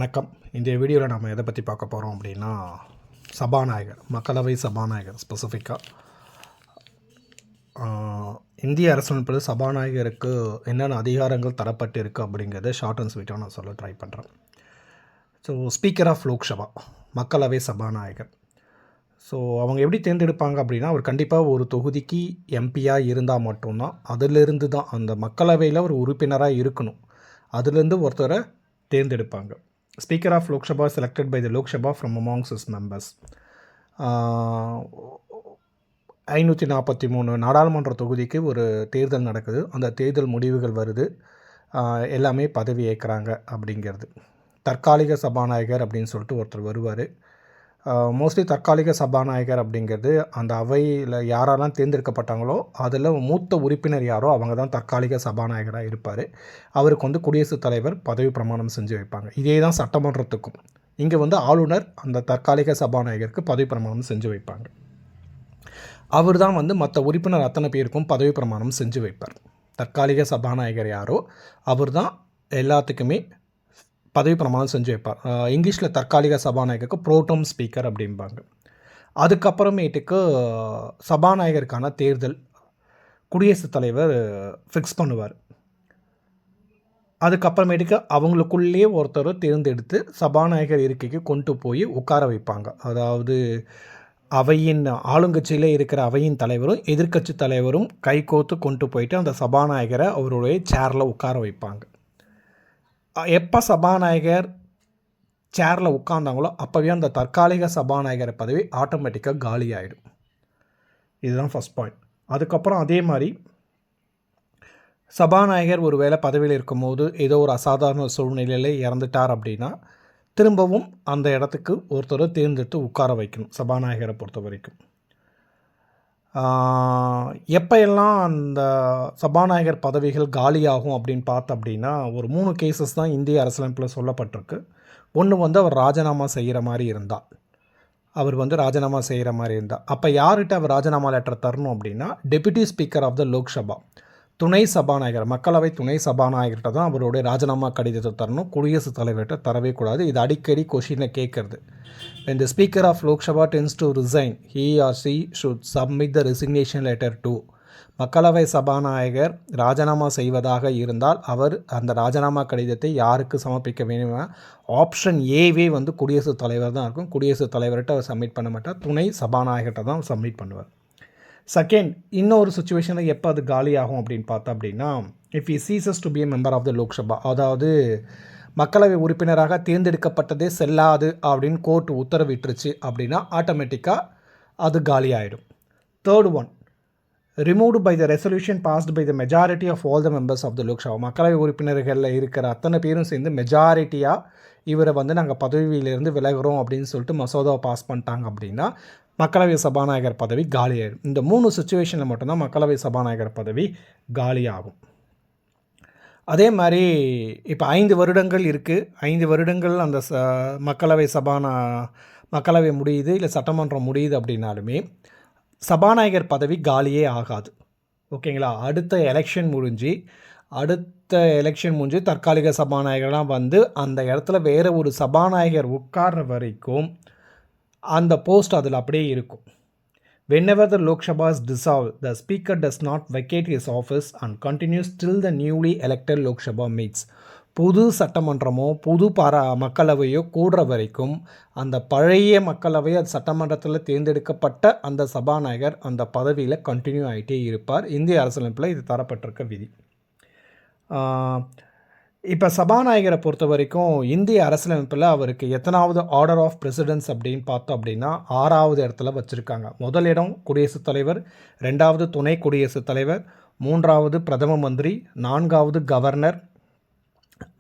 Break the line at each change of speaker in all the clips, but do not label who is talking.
வணக்கம். இந்த வீடியோவில் நம்ம எதை பற்றி பார்க்க போகிறோம் அப்படின்னா, சபாநாயகர், மக்களவை சபாநாயகர் ஸ்பெசிஃபிக்காக இந்திய அரசியலமைப்பில் சபாநாயகருக்கு என்னென்ன அதிகாரங்கள் தரப்பட்டு இருக்குது அப்படிங்கிறத ஷார்ட் அண்ட் ஸ்வீட்டாக நான் சொல்ல ட்ரை பண்ணுறேன். ஸோ ஸ்பீக்கர் ஆஃப் லோக்சபா, மக்களவை சபாநாயகர். ஸோ அவங்க எப்படி தேர்ந்தெடுப்பாங்க அப்படின்னா, அவர் கண்டிப்பாக ஒரு தொகுதிக்கு எம்பியாக இருந்தால் மட்டும்தான், அதிலிருந்து தான் அந்த மக்களவையில் ஒரு உறுப்பினராக இருக்கணும், அதுலேருந்து ஒருத்தரை தேர்ந்தெடுப்பாங்க. Speaker of Lok Sabha selected by the Lok Sabha from amongst is members. 543 நாடாளுமன்ற தொகுதிக்கு ஒரு தேர்தல் நடக்குது. அந்த தேர்தல் முடிவுகள் வருது, எல்லாமே பதவி ஏற்கிறாங்க அப்படிங்கிறது. தற்காலிக சபாநாயகர் அப்படின்னு சொல்லிட்டு ஒருத்தர் வருவார். மோஸ்ட்லி தற்காலிக சபாநாயகர் அப்படிங்கிறது அந்த அவையில் யாரெல்லாம் தேர்ந்தெடுக்கப்பட்டாங்களோ அதில் மூத்த உறுப்பினர் யாரோ அவங்க தான் தற்காலிக சபாநாயகராக இருப்பார். அவருக்கு குடியரசுத் தலைவர் பதவி பிரமாணம் செஞ்சு வைப்பாங்க. இதே தான் சட்டமன்றத்துக்கும். இங்கே ஆளுநர் அந்த தற்காலிக சபாநாயகருக்கு பதவி பிரமாணம் செஞ்சு வைப்பாங்க. அவர் தான் மற்ற உறுப்பினர் அத்தனை பேருக்கும் பதவி பிரமாணம் செஞ்சு வைப்பார். தற்காலிக சபாநாயகர் யாரோ அவர் தான் எல்லாத்துக்குமே பதவி பிரமாணம் செஞ்சு வைப்பார். இங்கிலீஷில் தற்காலிக சபாநாயகருக்கு ப்ரோட்டம் ஸ்பீக்கர் அப்படிம்பாங்க. அதுக்கப்புறமேட்டுக்கு சபாநாயகருக்கான தேர்தல் குடியரசுத் தலைவர் ஃபிக்ஸ் பண்ணுவார். அதுக்கப்புறமேட்டுக்கு அவங்களுக்குள்ளேயே ஒருத்தரை தேர்ந்தெடுத்து சபாநாயகர் இருக்கைக்கு கொண்டு போய் உட்கார வைப்பாங்க. அதாவது அவையின் ஆளுங்கட்சியில் இருக்கிற அவையின் தலைவரும் எதிர்க்கட்சி தலைவரும் கைகோத்து கொண்டு போயிட்டு அந்த சபாநாயகரை அவருடைய சேரில் உட்கார வைப்பாங்க. எப்போ சபாநாயகர் சேரில் உட்கார்ந்தாங்களோ அப்போவே அந்த தற்காலிக சபாநாயகர் பதவி ஆட்டோமேட்டிக்காக காலி ஆகிடும். இதுதான் ஃபஸ்ட் பாயிண்ட். அதுக்கப்புறம் அதே மாதிரி சபாநாயகர் ஒரு வேளை பதவியில் இருக்கும்போது ஏதோ ஒரு அசாதாரண சூழ்நிலையில் இறந்துட்டார் அப்படின்னா திரும்பவும் அந்த இடத்துக்கு ஒருத்தரை தேர்ந்தெடுத்து உட்கார வைக்கணும் சபாநாயகரை பொறுத்த வரைக்கும். எப்போ எல்லாம் அந்த சபாநாயகர் பதவிகள் காலியாகும் அப்படின்னு பார்த்தோம் அப்படின்னா, ஒரு 3 கேசஸ் தான் இந்திய அரசியலமைப்பில் சொல்லப்பட்டிருக்கு. ஒன்று அவர் ராஜினாமா செய்கிற மாதிரி இருந்தால், ராஜினாமா செய்கிற மாதிரி இருந்தால் அப்போ யார்கிட்ட அவர் ராஜினாமா லெட்டர் தரணும் அப்படின்னா, deputy speaker of the Lok Sabha, துணை சபாநாயகர், மக்களவை துணை சபாநாயகர்கிட்ட தான் அவருடைய ராஜினாமா கடிதத்தை தரணும். குடியரசுத் தலைவர்கிட்ட தரவே கூடாது. இது அடிக்கடி கொஷினை கேட்குறது. When the Speaker of Lok Sabha tends to resign, he or she should submit the resignation letter to. மக்களவை சபாநாயகர் ராஜினாமா செய்வதாக இருந்தால் அவர் அந்த ராஜினாமா கடிதத்தை யாருக்கு சமர்ப்பிக்க வேணும்னா, ஆப்ஷன் ஏவே குடியரசுத் தலைவர் தான் இருக்கும். குடியரசுத் தலைவர்கிட்ட அவர் சப்மிட் பண்ண மாட்டார், துணை சபாநாயகர்கிட்ட தான் சப்மிட் பண்ணுவார். செகண்ட், இன்னொரு சுச்சுவேஷனில் எப்போ அது காலி ஆகும் அப்படின்னு பார்த்தா அப்படின்னா, if he ceases to be a member of the Lok Sabha, அதாவது மக்களவை உறுப்பினராக தேர்ந்தெடுக்கப்பட்டதே செல்லாது அப்படின்னு கோர்ட் உத்தரவிட்டுருச்சு அப்படின்னா ஆட்டோமேட்டிக்காக அது காலி ஆகிடும். Third one, removed by the resolution passed by the majority of all the members of the Lok Sabha. மக்களவை உறுப்பினர்களில் இருக்கிற அத்தனை பேரும் சேர்ந்து மெஜாரிட்டியாக இவரை நாங்கள் பதவியிலிருந்து விலகிறோம் அப்படின்னு சொல்லிட்டு மசோதாவை பாஸ் பண்ணிட்டாங்க அப்படின்னா மக்களவை சபாநாயகர் பதவி காலியாகிடும். இந்த 3 சுச்சுவேஷனில் மட்டும்தான் மக்களவை சபாநாயகர் பதவி காலியாகும். அதே மாதிரி இப்போ 5 வருடங்கள் இருக்குது. 5 வருடங்கள் அந்த மக்களவை முடியுது, இல்லை சட்டமன்றம் முடியுது அப்படின்னாலுமே சபாநாயகர் பதவி காலியே ஆகாது. ஓகேங்களா? அடுத்த எலெக்ஷன் முடிஞ்சு தற்காலிக சபாநாயகர்லாம் அந்த இடத்துல வேறு ஒரு சபாநாயகர் உட்கார்ற வரைக்கும் அந்த போஸ்ட் அதில் அப்படியே இருக்கும். Whenever the Lok Sabha is dissolved, the Speaker does not vacate his office and continues till the newly elected Lok Sabha meets. புது சட்டமன்றமோ புது மக்களவையோ கூடுற வரைக்கும் அந்த பழைய மக்களவை அது சட்டமன்றத்தில் தேர்ந்தெடுக்கப்பட்ட அந்த சபாநாயகர் அந்த பதவியில் கண்டினியூ ஆகிட்டே இருப்பார். இந்திய அரசியலமைப்பில் இது தரப்பட்டிருக்க விதி. இப்போ சபாநாயகரை பொறுத்த வரைக்கும் இந்திய அரசியலமைப்பில் அவருக்கு எத்தனாவது ஆர்டர் ஆஃப் பிரசிடென்ஸ் அப்படின்னு பார்த்தோம் அப்படின்னா 6வது இடத்துல வச்சுருக்காங்க. முதல் இடம் குடியரசுத் தலைவர், 2வது துணை குடியரசுத் தலைவர், 3வது பிரதம மந்திரி, 4வது கவர்னர்,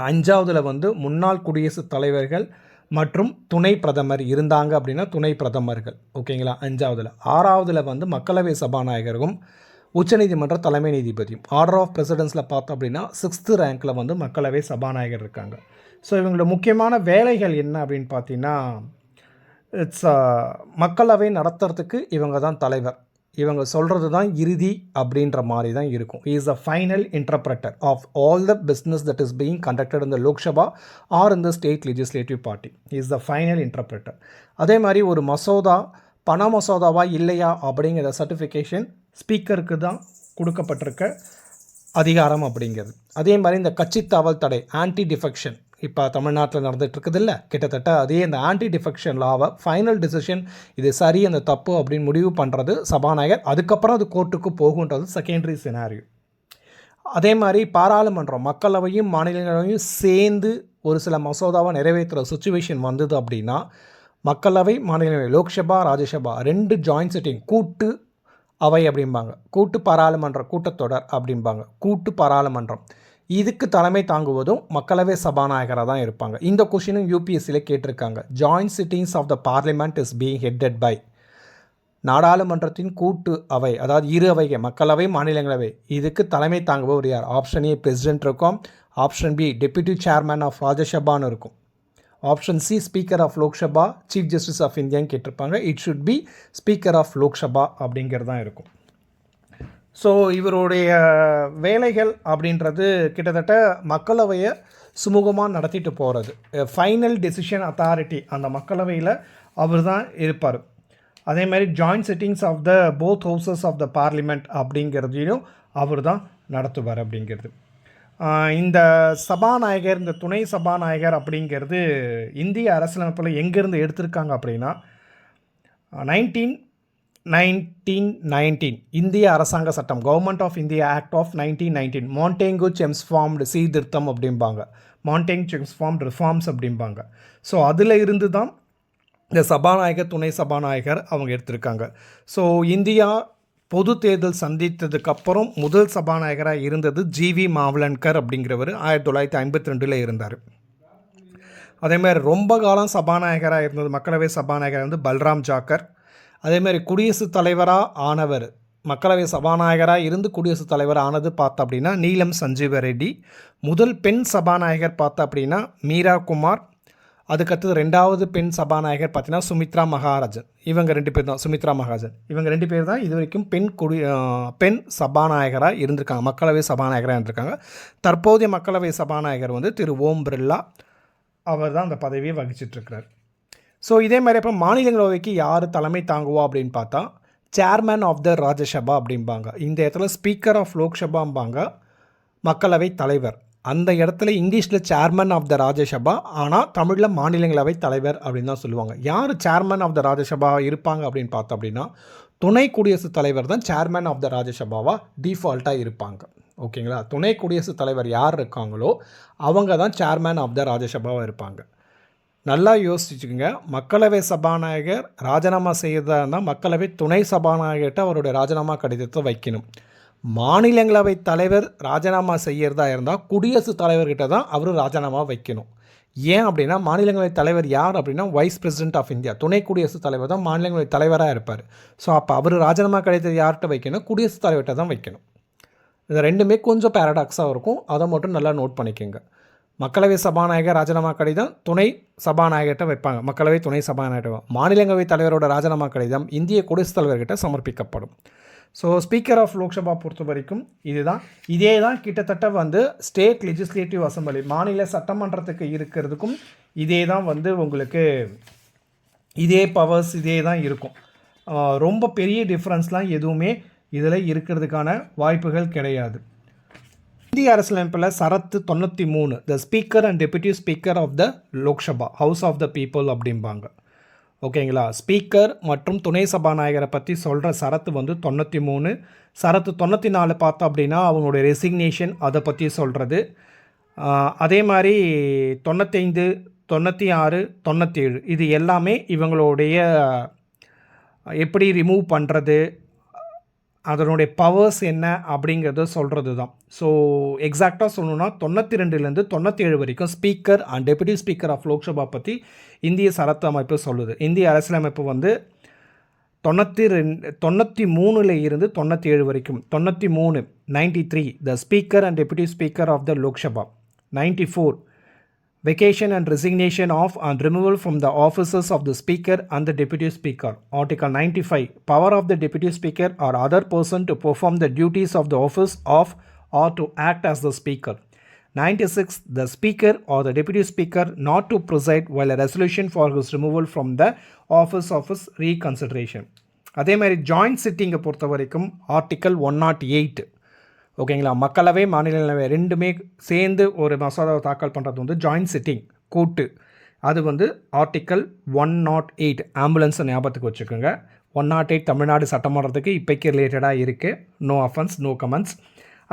5வதுல முன்னாள் குடியரசுத் தலைவர்கள் மற்றும் துணை பிரதமர் இருந்தாங்க அப்படின்னா துணை பிரதமர்கள். ஓகேங்களா? 5வதுல. 6வதுல மக்களவை சபாநாயகரும் உச்சநீதிமன்ற தலைமை நீதிபதியும். ஆர்டர் ஆஃப் பிரசிடென்ஸில் பார்த்தோம் அப்படின்னா 6th ரேங்க்கில் மக்களவை சபாநாயகர் இருக்காங்க. ஸோ இவங்களோட முக்கியமான வேலைகள் என்ன அப்படின்னு பார்த்தீங்கன்னா, மக்களவை நடத்துறதுக்கு இவங்க தான் தலைவர். இவங்க சொல்கிறது தான் இறுதி அப்படின்ற மாதிரி தான் இருக்கும். He is the final interpreter of all the business that is being conducted in the Lok Sabha or in the state legislative party. He is the final interpreter. அதே மாதிரி ஒரு மசோதா பண மசோதாவா இல்லையா அப்படிங்கிற சர்டிஃபிகேஷன் ஸ்பீக்கருக்கு தான் கொடுக்கப்பட்டிருக்க அதிகாரம் அப்படிங்கிறது. அதே மாதிரி இந்த கட்சி தாவல் தடை ஆன்டி டிஃபெக்ஷன் இப்போ தமிழ்நாட்டில் நடந்துகிட்டு இருக்குது இல்லை, கிட்டத்தட்ட அதே இந்த ஆன்டி டிஃபெக்ஷன் லாவை ஃபைனல் டிசிஷன் இது சரி அந்த தப்பு அப்படின்னு முடிவு பண்ணுறது சபாநாயகர். அதுக்கப்புறம் அது கோர்ட்டுக்கு போகுன்றது செகண்டரி சினாரியோ. அதே மாதிரி பாராளுமன்றம் மக்களவையும் மாநிலங்களவையும் சேர்ந்து ஒரு சில மசோதாவை நிறைவேற்றுற சுச்சுவேஷன் வந்தது அப்படின்னா மக்களவை மாநிலங்களவை லோக்சபா ராஜ்யசபா 2 ஜாயின்ட் சிட்டிங் கூட்டு அவை அப்படிம்பாங்க, கூட்டு பாராளுமன்ற கூட்டத்தொடர் அப்படிம்பாங்க, கூட்டு பாராளுமன்றம். இதுக்கு தலைமை தாங்குவதும் மக்களவை சபாநாயகராக தான் இருப்பாங்க. இந்த கொஷினும் யூபிஎஸ்சியில் கேட்டிருக்காங்க. Joint sittings of the parliament is being headed by நாடாளுமன்றத்தின் கூட்டு அவை, அதாவது இரு அவைகள் மக்களவை மாநிலங்களவை. இதுக்கு தலைமை தாங்குபவர் யார்? ஆப்ஷன் ஏ பிரசிடென்ட் இருக்கும், option B deputy chairman of ராஜ்யசபான்னு இருக்கும், option C speaker of Lok Sabha chief justice of இந்தியான்னு கேட்டிருப்பாங்க. It should be speaker of Lok Sabha அப்படிங்கிறது தான் இருக்கும். ஸோ இவருடைய வேலைகள் அப்படின்றது கிட்டத்தட்ட மக்களவையை சுமூகமாக நடத்திட்டு போகிறது. ஃபைனல் டெசிஷன் அத்தாரிட்டி அந்த மக்களவையில் அவர் தான் இருப்பார். அதே மாதிரி joint sittings of the both houses of the parliament அப்படிங்கிறதையும் அவர் தான் நடத்துவார் அப்படிங்கிறது. இந்த சபாநாயகர் இந்த துணை சபாநாயகர் அப்படிங்கிறது இந்திய அரசியலமைப்பில் எங்கேருந்து எடுத்திருக்காங்க அப்படின்னா 1919 இந்திய அரசாங்க சட்டம் government of India act of 1919 Montagu Chelmsford சீர்திருத்தம் அப்படிம்பாங்க, மாண்டேங் செம்ஸ்ஃபார்ம்டு ரிஃபார்ம்ஸ் அப்படிம்பாங்க. ஸோ அதில் இருந்து தான் இந்த சபாநாயகர் துணை சபாநாயகர் அவங்க எடுத்திருக்காங்க. ஸோ இந்தியா பொது தேர்தல் சந்தித்ததுக்கப்புறம் முதல் சபாநாயகராக இருந்தது ஜிவி மாவலன்கர் அப்படிங்கிறவர் 1952 இருந்தார். அதேமாதிரி ரொம்ப காலம் சபாநாயகராக இருந்தது மக்களவை சபாநாயகர் வந்து பல்ராம் ஜாக்கர். அதேமாதிரி குடியரசுத் தலைவராக ஆனவர் மக்களவை சபாநாயகராக இருந்து குடியரசுத் தலைவர் ஆனது பார்த்தா அப்படின்னா நீலம் சஞ்சீவ ரெட்டி. முதல் பெண் சபாநாயகர் பார்த்தா அப்படின்னா மீரா குமார். அதுக்கடுத்தது 2வது பெண் சபாநாயகர் பார்த்தீங்கன்னா சுமித்ரா மகாராஜன். இவங்க 2 பேர் தான், சுமித்ரா மகாஜன் இவங்க 2 பேர் தான் இது வரைக்கும் பெண் சபாநாயகராக இருந்திருக்காங்க, மக்களவை சபாநாயகராக இருந்திருக்காங்க. தற்போதைய மக்களவை சபாநாயகர் வந்து திரு ஓம் பிர்லா, அவர் தான் அந்த பதவியை வகிச்சிட்ருக்கிறார். ஸோ இதே மாதிரி அப்புறம் மாநிலங்களவைக்கு யார் தலைமை தாங்குவா அப்படின்னு பார்த்தா சேர்மேன் ஆஃப் த ராஜ்யசபா அப்படிம்பாங்க. இந்த இடத்துல ஸ்பீக்கர் ஆஃப் லோக்சபாம்பாங்க, மக்களவை தலைவர். அந்த இடத்துல இங்கிலீஷில் சேர்மன் ஆஃப் த ராஜ்யசபா, ஆனால் தமிழில் மாநிலங்களவை தலைவர் அப்படின்னு தான் சொல்லுவாங்க. யார் சேர்மன் ஆஃப் த ராஜ்யசபா இருப்பாங்க அப்படின்னு பார்த்தோம் அப்படின்னா துணை குடியரசுத் தலைவர் தான் சேர்மன் ஆஃப் த ராஜ்யசபாவாக டிஃபால்ட்டாக இருப்பாங்க. ஓகேங்களா, துணை குடியரசுத் தலைவர் யார் இருக்காங்களோ அவங்க தான் சேர்மன் ஆஃப் த ராஜ்யசபாவாக இருப்பாங்க. நல்லா யோசிச்சுக்கோங்க, மக்களவை சபாநாயகர் ராஜினாமா செய்யறதா இருந்தால் மக்களவை துணை சபாநாயகர்கிட்ட அவருடைய ராஜினாமா கடிதத்தை வைக்கணும். மாநிலங்களவை தலைவர் ராஜினாமா செய்யறதா இருந்தால் குடியரசுத் தலைவர்கிட்ட தான் அவர் ராஜினாமா வைக்கணும். ஏன் அப்படின்னா மாநிலங்களவை தலைவர் யார் அப்படின்னா வைஸ் பிரசிடென்ட் ஆஃப் இந்தியா, துணை குடியரசுத் தலைவர் தான் மாநிலங்களவை தலைவராக இருப்பார். ஸோ அப்போ அவர் ராஜினாமா கடிதத்தை யார்கிட்ட வைக்கணும்? குடியரசுத் தலைவர்கிட்ட தான் வைக்கணும். இது ரெண்டுமே கொஞ்சம் பேரடாக்ஸாக இருக்கும், அதை மட்டும் நல்லா நோட் பண்ணிக்கோங்க. மக்களவை சபாநாயகர் ராஜினாமா கடிதம் துணை சபாநாயகர்கிட்ட வைப்பாங்க, மக்களவை துணை சபாநாயகர். மாநிலங்களவை தலைவரோட ராஜினாமா கடிதம் இந்திய குடியரசுத் தலைவர்கிட்ட சமர்ப்பிக்கப்படும். ஸோ ஸ்பீக்கர் ஆஃப் லோக்சபா பொறுத்த வரைக்கும் இதே தான் கிட்டத்தட்ட வந்து ஸ்டேட் லெஜிஸ்லேட்டிவ் அசம்பிளி மாநில சட்டமன்றத்துக்கு இருக்கிறதுக்கும் இதே தான் வந்து உங்களுக்கு இதே பவர்ஸ் இதே தான் இருக்கும். ரொம்ப பெரிய டிஃப்ரென்ஸ்லாம் எதுவுமே இதில் இருக்கிறதுக்கான வாய்ப்புகள் கிடையாது. இந்திய அரசியலமைப்பில் சரத்து 93 the speaker and deputy speaker of the Lok Sabha house of the people அப்படிம்பாங்க. ஓகேங்களா, ஸ்பீக்கர் மற்றும் துணை சபாநாயகரை பற்றி சொல்கிற சரத்து வந்து 93. சரத்து 94 பார்த்தோம் அப்படின்னா அவங்களுடைய ரெசிக்னேஷன் அதை பற்றி சொல்கிறது. அதே மாதிரி 95, 96, 97 இது எல்லாமே இவங்களுடைய எப்படி ரிமூவ் பண்ணுறது, அதனுடைய பவர்ஸ் என்ன அப்படிங்கிறத சொல்கிறது தான். ஸோ எக்ஸாக்டாக சொல்லணுன்னா 92லேருந்து 97 வரைக்கும் speaker and deputy speaker of Lok Sabha பற்றி இந்திய சரத்து அமைப்பு சொல்லுது. இந்திய அரசியலமைப்பு வந்து 93 இருந்து 97 வரைக்கும் 93 the speaker and deputy speaker of the Lok Sabha, 94 vacation and resignation of and removal from the offices of the speaker and the deputy speaker. Article 95, power of the deputy speaker or other person to perform the duties of the office of or to act as the speaker. 96, the speaker or the deputy speaker not to preside while a resolution for his removal from the office of his reconsideration. அதே மாதிரி joint சிட்டிங்கை பொறுத்த வரைக்கும் article 108, ஓகேங்களா, மக்களவை மாநிலங்களவை ரெண்டுமே சேர்ந்து ஒரு மசோதாவை தாக்கல் பண்ணுறது வந்து ஜாயிண்ட் சிட்டிங், கூட்டு. அது வந்து ஆர்டிக்கல் 108 ஆம்புலன்ஸை ஞாபகத்துக்கு வச்சுக்கோங்க. 108 தமிழ்நாடு சட்டமன்றத்துக்கு இப்போக்கி ரிலேட்டடாக இருக்குது. No offence, no comments.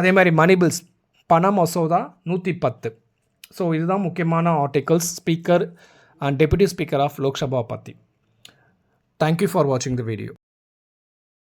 அதே மாதிரி மணி பில்ஸ், பண மசோதா 110. ஸோ இதுதான் முக்கியமான articles speaker and deputy speaker of Lok Sabha பற்றி. தேங்க்யூ ஃபார் வாட்சிங் த வீடியோ.